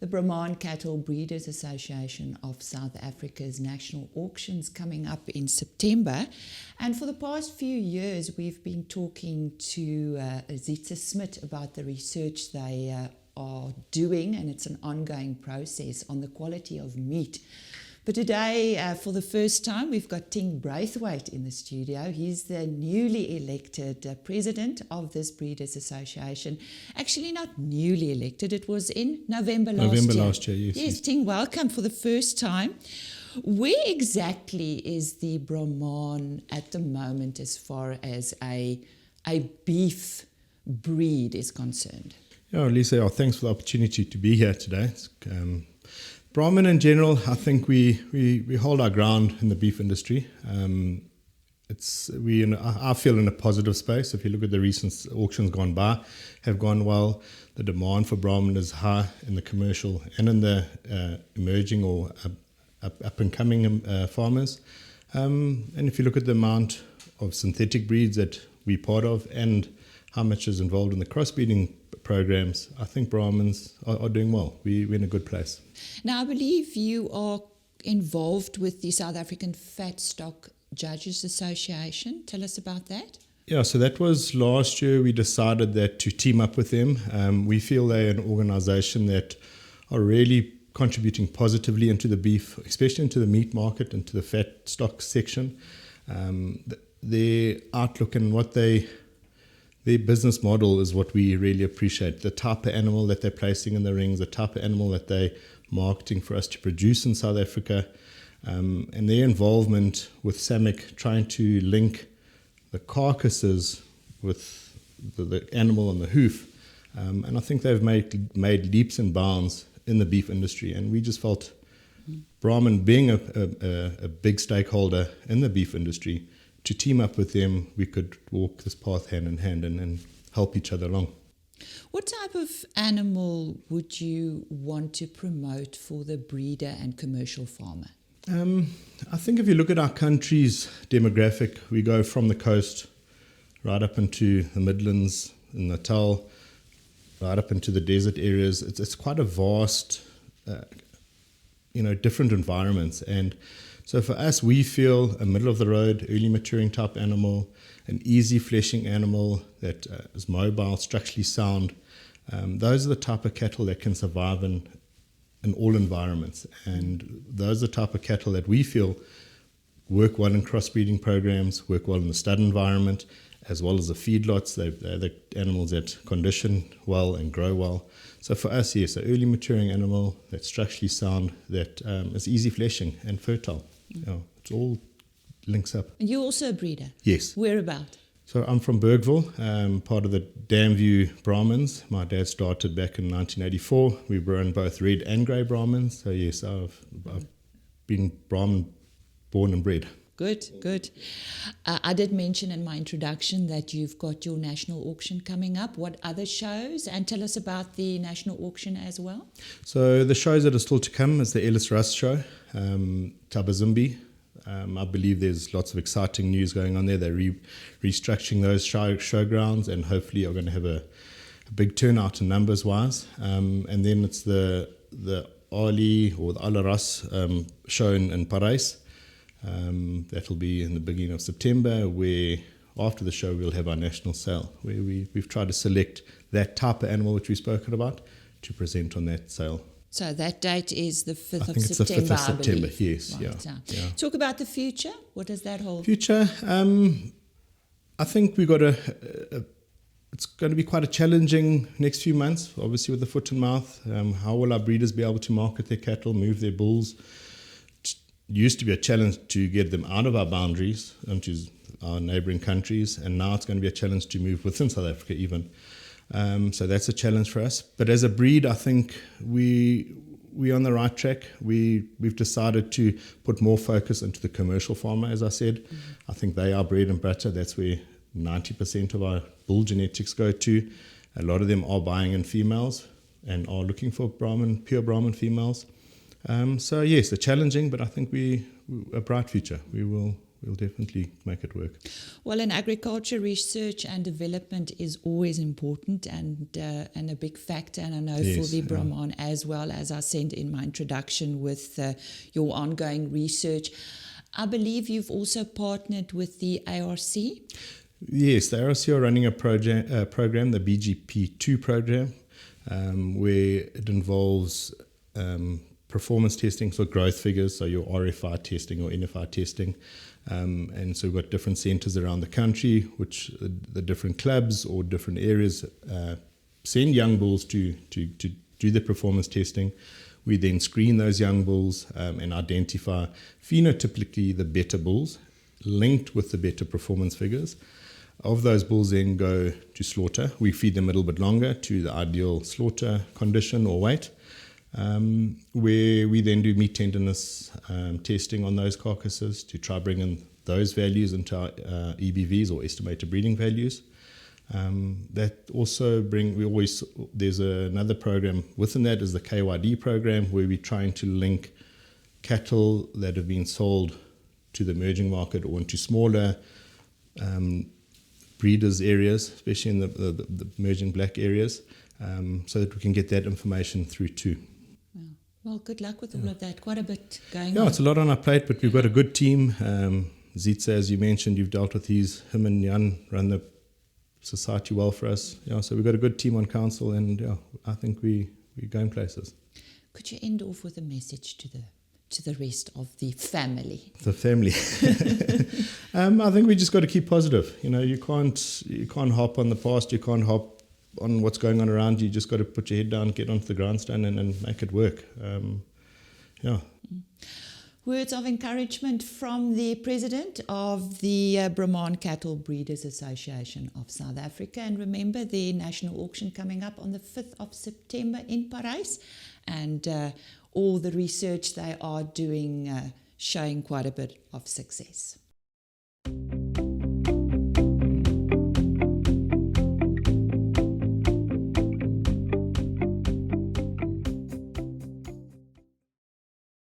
the Brahman Cattle Breeders Association of South Africa's national auctions coming up in September. And for the past few years, we've been talking to Zitza Smit about the research they are doing, and it's an ongoing process on the quality of meat. But today, for the first time, we've got Ting Braithwaite in the studio. He's the newly elected president of this Breeders Association. Actually, not newly elected. It was in November last year. Yes, Ting, welcome for the first time. Where exactly is the Brahman at the moment as far as a beef breed is concerned? Yeah, Lisa, thanks for the opportunity to be here today. Brahman in general, I think we hold our ground in the beef industry. I feel in a positive space. If you look at the recent auctions gone by, have gone well. The demand for Brahman is high in the commercial and in the emerging or up and coming farmers. And if you look at the amount of synthetic breeds that we're part of and how much is involved in the crossbreeding programs, I think Brahmans are doing well. We're in a good place. Now, I believe you are involved with the South African Fat Stock Judges Association. Tell us about that. Yeah, so that was last year. We decided that to team up with them. We feel they're an organisation that are really contributing positively into the beef, especially into the meat market, into the fat stock section. Their outlook and their business model is what we really appreciate. The type of animal that they're placing in the rings, the type of animal that they're marketing for us to produce in South Africa, and their involvement with SAMIC, trying to link the carcasses with the animal on the hoof. And I think they've made leaps and bounds in the beef industry. And we just felt Brahman, being a big stakeholder in the beef industry, to team up with them, we could walk this path hand in hand and help each other along. What type of animal would you want to promote for the breeder and commercial farmer? I think if you look at our country's demographic, we go from the coast right up into the Midlands, in Natal, right up into the desert areas. It's quite a vast, different environments. And so for us, we feel a middle-of-the-road, early maturing type animal, an easy fleshing animal that is mobile, structurally sound. Those are the type of cattle that can survive in all environments. And those are the type of cattle that we feel work well in crossbreeding programs, work well in the stud environment, as well as the feedlots. They're the animals that condition well and grow well. So for us, yes, an early maturing animal that's structurally sound, that is easy fleshing and fertile. It all links up. And you're also a breeder? Yes. Whereabout? So I'm from Bergville, part of the Damview Brahmins. My dad started back in 1984. We run both red and grey Brahmins. So yes, I've been Brahmin born and bred. Good. I did mention in my introduction that you've got your national auction coming up. What other shows? And tell us about the national auction as well. So the shows that are still to come is the Ellis Russ show, Tabazimbi. I believe there's lots of exciting news going on there. They're restructuring those showgrounds and hopefully are going to have a big turnout in numbers-wise. And then it's the Ali or the Al Ras show in Paris. That'll be in the beginning of September, where after the show we'll have our national sale, where we've tried to select that type of animal which we've spoken about to present on that sale. So that date is the 5th I of think it's September, the 5th of September, yes. Right, yeah. Talk about the future. What does that hold? Future, I think we've got it's going to be quite a challenging next few months, obviously with the foot and mouth. How will our breeders be able to market their cattle, move their bulls? It used to be a challenge to get them out of our boundaries into our neighbouring countries, and now it's going to be a challenge to move within South Africa even. So that's a challenge for us. But as a breed, I think we're on the right track. We've decided to put more focus into the commercial farmer, as I said. Mm-hmm. I think they are bread and butter. That's where 90% of our bull genetics go to. A lot of them are buying in females and are looking for pure Brahman females. So yes, they're challenging, but I think a bright future. We will we'll definitely make it work. Well, in agriculture, research and development is always important and a big factor. And I know for the Brahman, as well as I said in my introduction with your ongoing research, I believe you've also partnered with the ARC. Yes, the ARC are running a program, the BGP2 program, where it involves performance testing for growth figures, so your RFI testing or NFI testing. And so we've got different centres around the country, which the different clubs or different areas send young bulls to do the performance testing. We then screen those young bulls and identify phenotypically the better bulls linked with the better performance figures. Of those bulls then go to slaughter. We feed them a little bit longer to the ideal slaughter condition or weight, where we then do meat tenderness testing on those carcasses to try bring in those values into our EBVs or estimated breeding values. That also there's another program within that is the KYD program, where we're trying to link cattle that have been sold to the emerging market or into smaller breeders areas, especially in the emerging black areas, so that we can get that information through too. Well, good luck with all of that. Quite a bit going on. Yeah, it's a lot on our plate, but we've got a good team. Zitza, as you mentioned, you've dealt with him and Jan run the society well for us. Yeah, so we've got a good team on council, and yeah, I think we're going places. Could you end off with a message to the rest of the family? The family. I think we just got to keep positive. You can't hop on the past. You can't hop on what's going on around you. You just got to put your head down, get onto the grandstand, and make it work. Yeah. Words of encouragement from the president of the Brahman Cattle Breeders Association of South Africa. And remember, the national auction coming up on the 5th of September in Paris. And all the research they are doing showing quite a bit of success.